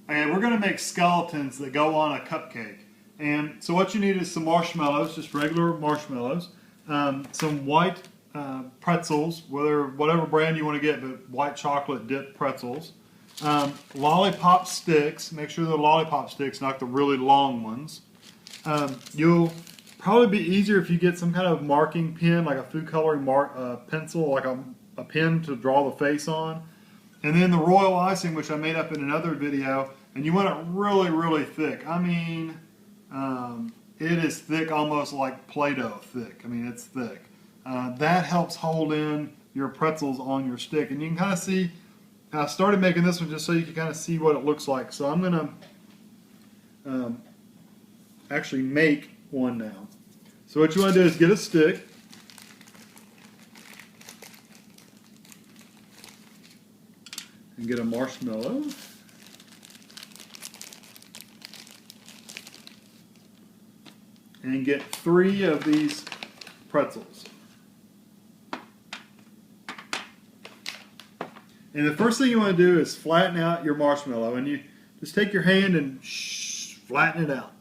And we're going to make skeletons that go on a cupcake. And so what you need is some marshmallows, just regular marshmallows, some white pretzels, whatever brand you want to get, but white chocolate dipped pretzels, lollipop sticks. Make sure they're lollipop sticks, not the really long ones. You'll probably be easier if you get some kind of marking pen, like a food coloring pencil, like a pen to draw the face on. And then the royal icing, which I made up in another video, and you want it really, really thick. I mean, it is thick, almost like Play-Doh thick. I mean, it's thick. That helps hold in your pretzels on your stick. And you can kind of see, I started making this one just so you can kind of see what it looks like. So I'm going to actually make one now. So what you want to do is get a stick. And get a marshmallow. And get 3 of these pretzels. And the first thing you want to do is flatten out your marshmallow. And you just take your hand and flatten it out.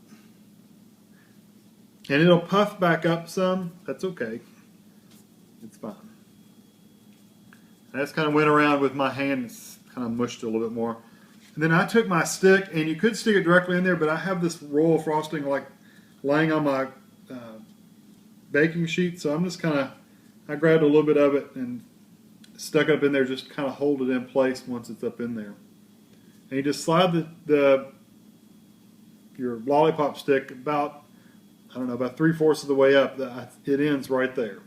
And it'll puff back up some. That's okay. It's fine. I just kind of went around with my hand and kind of mushed it a little bit more. And then I took my stick, and you could stick it directly in there, but I have this roll of frosting like laying on my baking sheet, so I'm just kind of, I grabbed a little bit of it and stuck it up in there, just kind of hold it in place once it's up in there. And you just slide your lollipop stick about, I don't know, about 3/4 of the way up. It ends right there.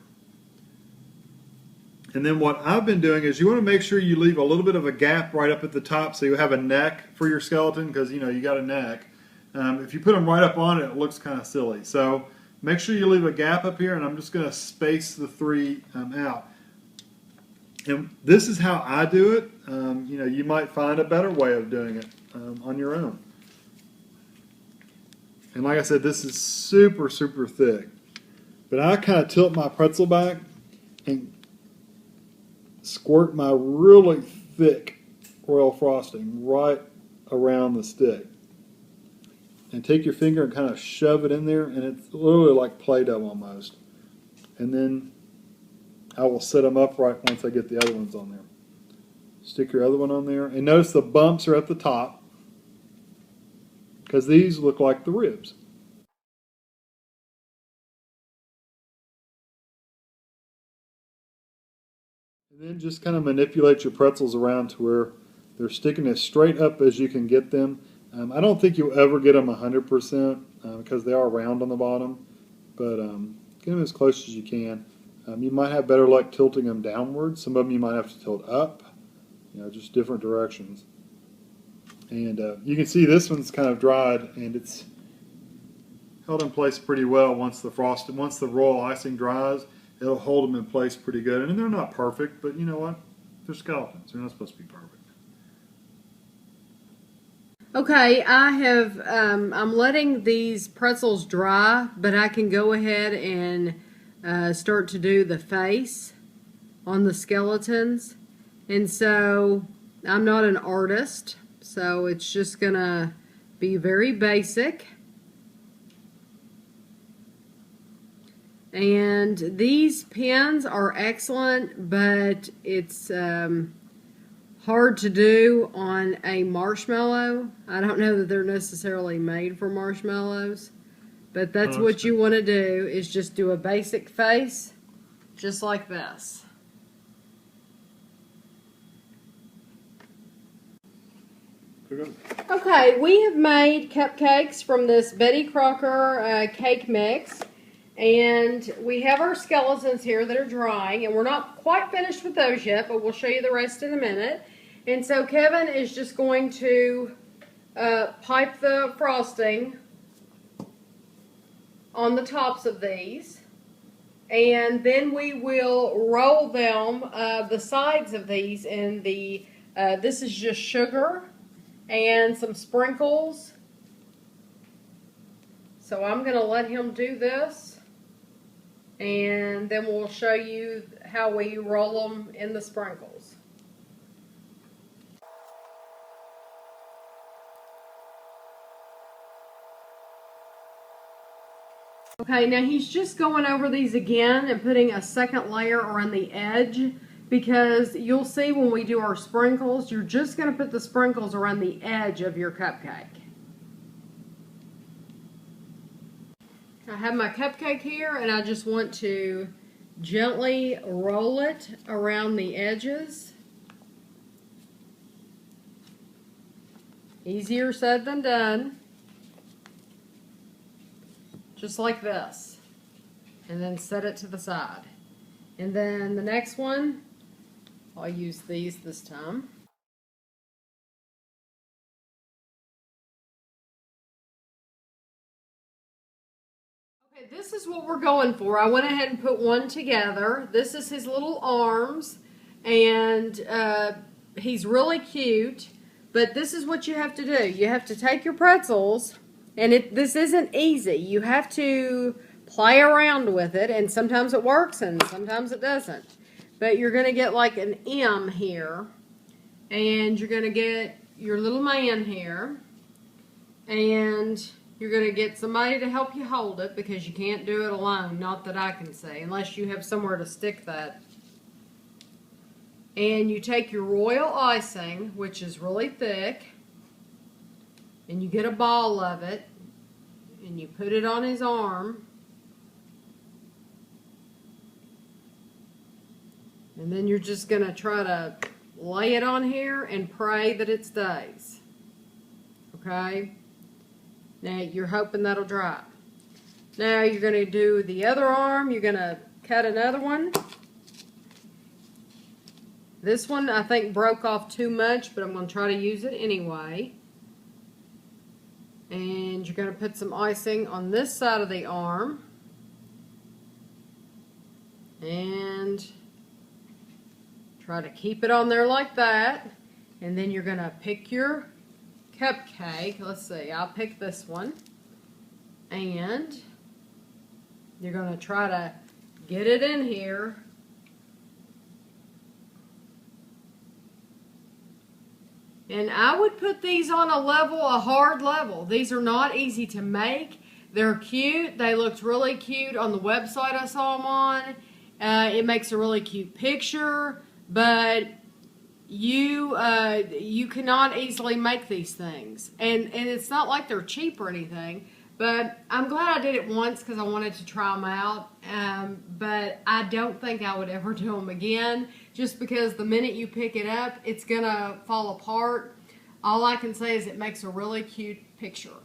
And then what I've been doing is you want to make sure you leave a little bit of a gap right up at the top so you have a neck for your skeleton, because you know you got a neck. If you put them right up on it, it looks kind of silly. So make sure you leave a gap up here, and I'm just going to space the 3 out. And this is how I do it. You know, you might find a better way of doing it on your own. And like I said, this is super, super thick. But I kind of tilt my pretzel back and squirt my really thick royal frosting right around the stick. And take your finger and kind of shove it in there, and it's literally like Play-Doh almost. And then I will set them upright once I get the other ones on there. Stick your other one on there. And notice the bumps are at the top, because these look like the ribs. And then just kind of manipulate your pretzels around to where they're sticking as straight up as you can get them. I don't think you'll ever get them 100% because they are round on the bottom, but get them as close as you can. You might have better luck tilting them downwards. Some of them you might have to tilt up, you know, just different directions. And you can see this one's kind of dried, and it's held in place pretty well. Once the royal icing dries, it'll hold them in place pretty good. And they're not perfect, but you know what? They're skeletons. They're not supposed to be perfect. Okay, I'm letting these pretzels dry, but I can go ahead and start to do the face on the skeletons. And so I'm not an artist, so it's just gonna be very basic. And these pens are excellent, but it's hard to do on a marshmallow. I don't know that they're necessarily made for marshmallows, but that's what you want to do, is just do a basic face, just like this. Okay, we have made cupcakes from this Betty Crocker cake mix. And we have our skeletons here that are drying, and we're not quite finished with those yet, but we'll show you the rest in a minute. And so Kevin is just going to pipe the frosting on the tops of these. And then we will roll them, the sides of these, in the, this is just sugar and some sprinkles. So I'm going to let him do this, and then we'll show you how we roll them in the sprinkles. Okay, now he's just going over these again and putting a second layer around the edge, because you'll see when we do our sprinkles, you're just going to put the sprinkles around the edge of your cupcake. I have my cupcake here, and I just want to gently roll it around the edges. Easier said than done. Just like this. And then set it to the side. And then the next one, I'll use these this time. Okay, this is what we're going for. I went ahead and put one together. This is his little arms, and he's really cute. But this is what you have to do. You have to take your pretzels, and this isn't easy. You have to play around with it, and sometimes it works and sometimes it doesn't. But you're going to get like an M here, and you're going to get your little man here, and you're going to get somebody to help you hold it, because you can't do it alone, not that I can see, unless you have somewhere to stick that. And you take your royal icing, which is really thick, and you get a ball of it, and you put it on his arm. And then you're just going to try to lay it on here and pray that it stays. Okay? Now you're hoping that'll dry. Now you're going to do the other arm. You're going to cut another one. This one I think broke off too much, but I'm going to try to use it anyway. And you're going to put some icing on this side of the arm. And try to keep it on there like that. And then you're going to pick your cupcake. Let's see, I'll pick this one. And you're going to try to get it in here. And I would put these on a hard level. These are not easy to make. They're cute. They looked really cute on the website I saw them on. It makes a really cute picture, but you cannot easily make these things. And it's not like they're cheap or anything, but I'm glad I did it once because I wanted to try them out. But I don't think I would ever do them again, just because the minute you pick it up, it's gonna fall apart. All I can say is it makes a really cute picture.